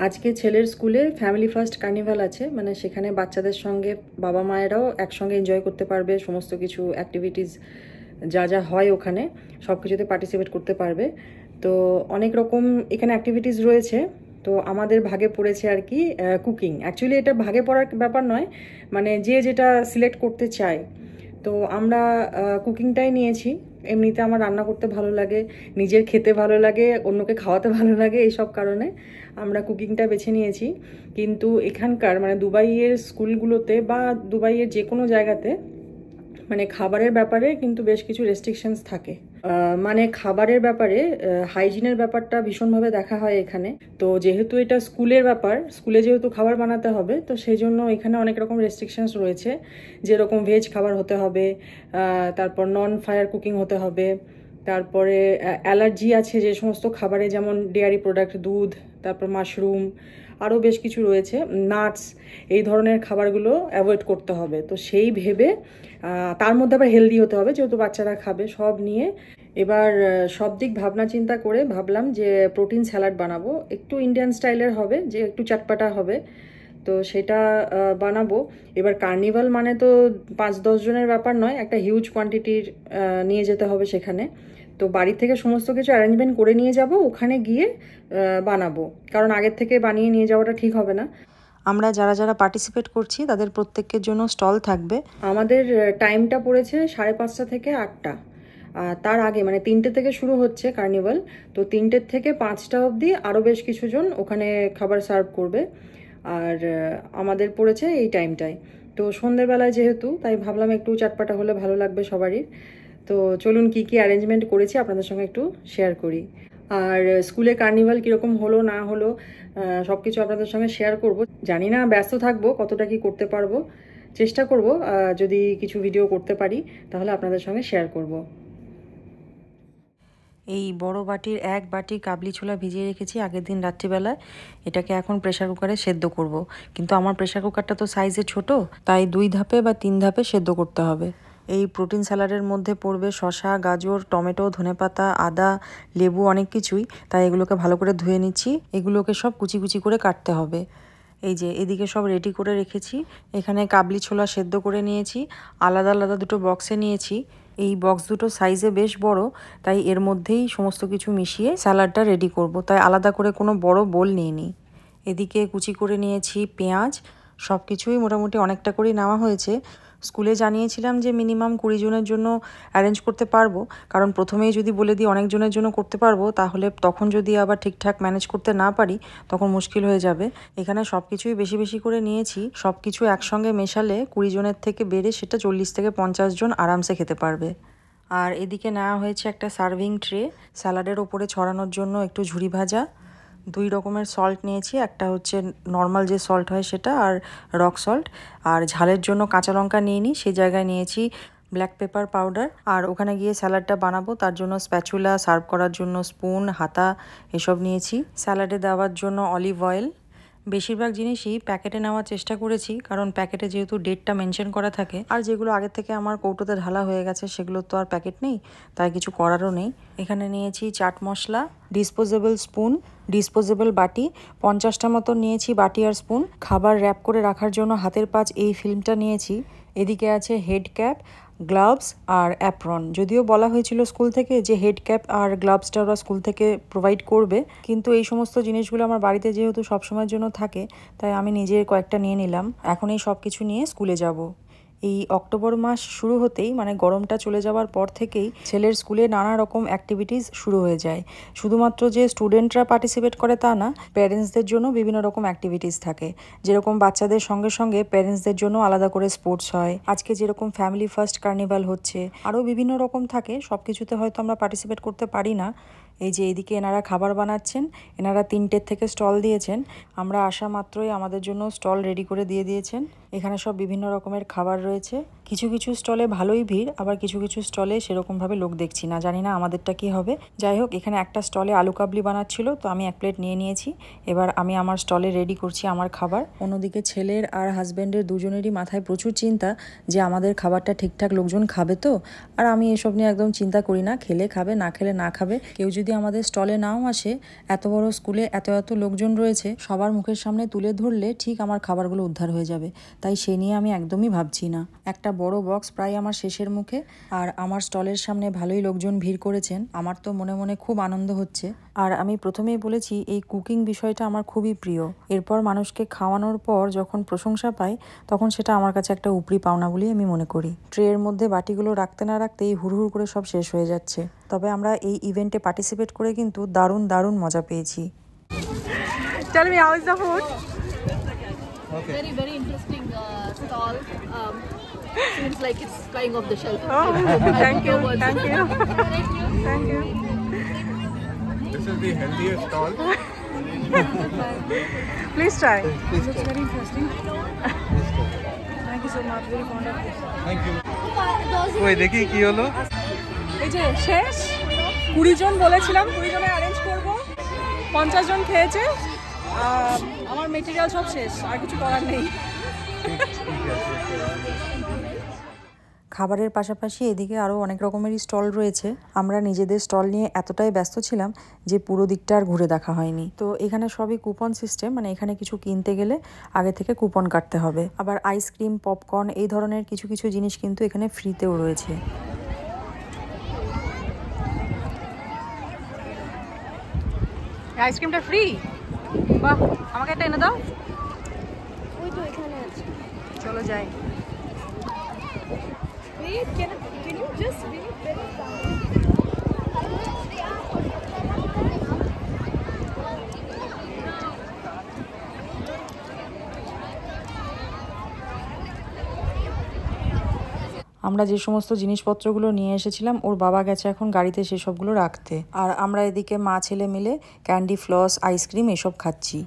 আজকে ছেলের স্কুলে ফ্যামিলি ফার্স্ট কার্নিভাল আছে, মানে সেখানে বাচ্চাদের সঙ্গে বাবা মায়েরাও একসঙ্গে এনজয় করতে পারবে, সমস্ত কিছু অ্যাক্টিভিটিস যা যা হয় ওখানে সব কিছুতে পার্টিসিপেট করতে পারবে। তো অনেক রকম এখানে অ্যাক্টিভিটিস রয়েছে। তো আমাদের ভাগে পড়েছে আর কি কুকিং। অ্যাকচুয়ালি এটা ভাগে পড়ার ব্যাপার নয়, মানে যে যেটা সিলেক্ট করতে চায়। তো আমরা কুকিংটাই নিয়েছি। এমনিতে আমার রান্না করতে ভালো লাগে, নিজের খেতে ভালো লাগে, অন্যকে খাওয়াতে ভালো লাগে, এইসব কারণে আমরা কুকিংটা বেছে নিয়েছি। কিন্তু এখানকার মানে দুবাইয়ের স্কুলগুলোতে বা দুবাইয়ের যে কোনো জায়গাতে মানে খাবারের ব্যাপারে কিন্তু বেশ কিছু রেস্ট্রিকশনস থাকে। মানে খাবারের ব্যাপারে হাইজিনের ব্যাপারটা ভীষণভাবে দেখা হয় এখানে। তো যেহেতু এটা স্কুলের ব্যাপার, স্কুলে যেহেতু খাবার বানাতে হবে, তো সেই জন্য এখানে অনেক রকম রেস্ট্রিকশনস রয়েছে। যেরকম ভেজ খাবার হতে হবে, তারপর নন ফায়ার কুকিং হতে হবে, তারপরে অ্যালার্জি আছে যে সমস্ত খাবারে, যেমন ডেয়ারি প্রোডাক্ট, দুধ, তারপর মাশরুম, আরও বেশ কিছু রয়েছে, নাটস, এই ধরনের খাবারগুলো অ্যাভয়েড করতে হবে। তো সেই ভেবে তার মধ্যে আবার হেলদি হতে হবে যেহেতু বাচ্চারা খাবে, সব নিয়ে এবার সব দিক ভাবনা চিন্তা করে ভাবলাম যে প্রোটিন স্যালাড বানাবো, একটু ইন্ডিয়ান স্টাইলের হবে, যে একটু চটপাটা হবে। তো সেটা বানাবো। এবার কার্নিভাল মানে তো 5-10 জনের ব্যাপার নয়, একটা হিউজ কোয়ান্টিটির নিয়ে যেতে হবে সেখানে। তো বাড়ি থেকে সমস্ত কিছু অ্যারেঞ্জমেন্ট করে নিয়ে যাব, ওখানে গিয়ে বানাবো, কারণ আগের থেকে বানিয়ে নিয়ে যাওয়াটা ঠিক হবে না। আমরা যারা যারা পার্টিসিপেট করছি তাদের প্রত্যেকের জন্য স্টল থাকবে। আমাদের টাইমটা পড়েছে 5:30 থেকে 8টা। তার আগে মানে 3টে থেকে শুরু হচ্ছে কার্নিভাল। তো 3টের থেকে 5টা অবধি আরও বেশ কিছুজন ওখানে খাবার সার্ভ করবে। আর আমাদের পড়েছে এই টাইমটায়। তো সন্ধেবেলায় যেহেতু, তাই ভাবলাম একটু চটপাটা হলে ভালো লাগবে সবারই। তো চলুন কি কি অ্যারেঞ্জমেন্ট করেছি আপনাদের সঙ্গে একটু শেয়ার করি। আর স্কুলে কার্নিভাল কীরকম হলো না হলো সব কিছু আপনাদের সঙ্গে শেয়ার করব। জানি না ব্যস্ত থাকবো, কতটা কি করতে পারবো, চেষ্টা করব। যদি কিছু ভিডিও করতে পারি তাহলে আপনাদের সঙ্গে শেয়ার করব। এই বড় বাটির 1 বাটি কাবলি ছোলা ভিজিয়ে রেখেছি আগের দিন রাত্রিবেলায়। এটাকে এখন প্রেশার কুকারে সেদ্ধ করব। কিন্তু আমার প্রেশার কুকারটা তো সাইজে ছোট, তাই 2 ধাপে বা 3 ধাপে সেদ্ধ করতে হবে। এই প্রোটিন স্যালাডের মধ্যে পড়বে শসা, গাজর, টমেটো, ধনেপাতা, আদা, লেবু, অনেক কিছুই। তাই এগুলোকে ভালো করে ধুয়ে নিচ্ছি। এগুলোকে সব কুচি কুচি করে কাটতে হবে। এই যে এদিকে সব রেডি করে রেখেছি। এখানে কাবলি ছোলা সেদ্ধ করে নিয়েছি, আলাদা আলাদা দুটো বক্সে নিয়েছি। এই বক্স দুটো সাইজে বেশ বড়, তাই এর মধ্যেই সমস্ত কিছু মিশিয়ে স্যালাডটা রেডি করব। তাই আলাদা করে কোনো বড় বোল নিইনি। এদিকে কুচি করে নিয়েছি পেঁয়াজ। সব কিছুই মোটামুটি অনেকটা করেই নেওয়া হয়েছে। স্কুলে জানিয়েছিলাম যে মিনিমাম 20 জনের জন্য অ্যারেঞ্জ করতে পারবো, কারণ প্রথমেই যদি বলে দিই অনেকজনের জন্য করতে পারবো, তাহলে তখন যদি আবার ঠিকঠাক ম্যানেজ করতে না পারি তখন মুশকিল হয়ে যাবে। এখানে সব কিছুই বেশি বেশি করে নিয়েছি। সব কিছু একসঙ্গে মেশালে 20 জনের থেকে বেড়ে সেটা 40 থেকে 50 জন আরামসে খেতে পারবে। আর এদিকে নেওয়া হয়েছে একটা সার্ভিং ট্রে, স্যালাডের ওপরে ছড়ানোর জন্য একটু ঝুরি ভাজা। 2 রকমের সল্ট নিয়েছি, একটা হচ্ছে নর্মাল যে সল্ট হয় সেটা, আর রক সল্ট। আর ঝালের জন্য কাঁচা লঙ্কা নিয়ে নিই, সেই জায়গায় নিয়েছি ব্ল্যাক পেপার পাউডার। আর ওখানে গিয়ে স্যালাডটা বানাবো, তার জন্য স্প্যাচুলা, সার্ভ করার জন্য স্পুন, হাতা এসব নিয়েছি। স্যালাডে দেওয়ার জন্য অলিভ অয়েল। বেশিরভাগ জিনিসই প্যাকেটে নেওয়ার চেষ্টা করেছি, কারণ প্যাকেটে যেহেতু ডেটটা মেনশন করা থাকে। আর যেগুলো আগে থেকে আমার কৌটোতে ঢালা হয়ে গেছে সেগুলো তো আর প্যাকেট নেই, তাই কিছু করারও নেই। এখানে নিয়েছি chaat masala, disposable spoon, disposable বাটি, 50টা মতো নিয়েছি বাটি আর স্পুন। খাবার র্যাপ করে রাখার জন্য হাতের পাঁচ এই ফিল্মটা নিয়েছি। এদিকে আছে হেড ক্যাপ, গ্লাভস আর অ্যাপ্রন। যদিও বলা হয়েছিল স্কুল থেকে যে হেড ক্যাপ আর গ্লাভসটা ওরা স্কুল থেকে প্রোভাইড করবে, কিন্তু এই সমস্ত জিনিসগুলো আমার বাড়িতে যেহেতু সবসময়ের জন্য থাকে, তাই আমি নিজে কয়েকটা নিয়ে নিলাম। এখন এই সব কিছু নিয়ে স্কুলে যাব। এই অক্টোবর মাস শুরু হতেই, মানে গরমটা চলে যাওয়ার পর থেকেই ছেলের স্কুলে নানা রকম অ্যাক্টিভিটিস শুরু হয়ে যায়। শুধুমাত্র যে স্টুডেন্টরা পার্টিসিপেট করে তা না, প্যারেন্টসদের জন্য বিভিন্ন রকম অ্যাক্টিভিটিস থাকে। যেরকম বাচ্চাদের সঙ্গে সঙ্গে প্যারেন্টসদের জন্য আলাদা করে স্পোর্টস হয়। আজকে যেরকম ফ্যামিলি ফার্স্ট কার্নিভাল হচ্ছে, আরও বিভিন্ন রকম থাকে। সব কিছুতে হয়তো আমরা পার্টিসিপেট করতে পারি না। এই যে এদিকে এনারা খাবার বানাচ্ছেন, এনারা 3টের থেকে স্টল দিয়েছেন। আমরা আসা মাত্রই আমাদের জন্য স্টল রেডি করে দিয়েছেন। এখানে সব বিভিন্ন রকমের খাবার রয়েছে। কিছু কিছু স্টলে ভালোই ভিড়, আবার কিছু কিছু স্টলে সেরকমভাবে লোক দেখছি না, জানি না আমাদেরটা কি হবে। যাই হোক, এখানে একটা স্টলে আলু কাবলি বানাচ্ছিল, তো আমি 1 প্লেট নিয়ে নিয়েছি। এবার আমি আমার স্টলে রেডি করছি আমার খাবার। অন্যদিকে ছেলের আর হাজব্যান্ডের দুজনেরই মাথায় প্রচুর চিন্তা যে আমাদের খাবারটা ঠিকঠাক লোকজন খাবে তো। আর আমি এসব নিয়ে একদম চিন্তা করি না, খেলে খাবে, না খেলে না খাবে। কেউ যদি আমাদের স্টলে নাও আসে, এত বড় স্কুলে এত এত লোকজন রয়েছে, সবার মুখের সামনে তুলে ধরলে ঠিক আমার খাবারগুলো উদ্ধার হয়ে যাবে। তাই সে নিয়ে আমি একদমই ভাবছি না। একটা বড় বক্স প্রায় আমার শেষের মুখে, আর আমার স্টলের সামনে ভালোই লোকজন ভিড় করেছেন। আমার তো মনে মনে খুব আনন্দ হচ্ছে। আর আমি প্রথমেই বলেছি এই কুকিং বিষয়টা আমার খুবই প্রিয়। এরপর মানুষকে খাওয়ানোর পর যখন প্রশংসা পাই, তখন সেটা আমার কাছে একটা উপরি পাওনা বলেই আমি মনে করি। ট্রের মধ্যে বাটিগুলো রাখতে না রাখতেই হুড়হুড় করে সব শেষ হয়ে যাচ্ছে। তবে আমরা এই ইভেন্টে পার্টিসিপেট করে কিন্তু দারুণ দারুণ মজা পেয়েছি। Tell me, how is the food? Okay. Very interesting stall. Seems like it's flying off the shelf. Oh, thank you, thank you, thank you. This is the healthiest stall. Please try. Looks very interesting. Thank you so much. Very fond of this. Thank you. ওই দেখি কি হলো? এই যে শেষ 20 জন বলেছিলাম, 20 জনে arrange করব, 50 জন খেয়েছে। আমার মেটেরিয়াল সব শেষ, আর কিছু করার নেই। খাবারের পাশাপাশি এদিকে আরও অনেক রকমেরই স্টল রয়েছে। আমরা নিজেদের স্টল নিয়ে এতটাই ব্যস্ত ছিলাম যে পুরো দিকটা আর ঘুরে দেখা হয়নি। তো এখানে সবই কুপন সিস্টেম, মানে এখানে কিছু কিনতে গেলে আগে থেকে কুপন কাটতে হবে। আবার আইসক্রিম, পপকর্ন এই ধরনের কিছু কিছু জিনিস কিন্তু এখানে ফ্রিতেও রয়েছে। আইসক্রিমটা ফ্রি? বাহ, আমাকে একটা এনে দাও। ওই তো এখানে আছে। চলো যাই। Wait, can you just wait very down? আমরা যে সমস্ত জিনিসপত্রগুলো নিয়ে এসেছিলাম, ওর বাবা গেছে এখন গাড়িতে সেসবগুলো রাখতে। আর আমরা এদিকে মা ছেলে মিলে ক্যান্ডি, ফ্লস, আইসক্রিম এসব খাচ্ছি।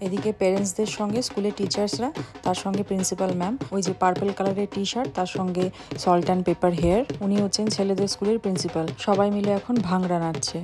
এদিকে পেরেন্টসদের সঙ্গে স্কুলের টিচার্সরা, তার সঙ্গে প্রিন্সিপাল ম্যাম, ওই যে পার্পল কালারের টি শার্ট, তার সঙ্গে সল্ট অ্যান্ড পেপার হেয়ার, উনি হচ্ছেন ছেলেদের স্কুলের প্রিন্সিপাল। সবাই মিলে এখন ভাংড়া নাচছে।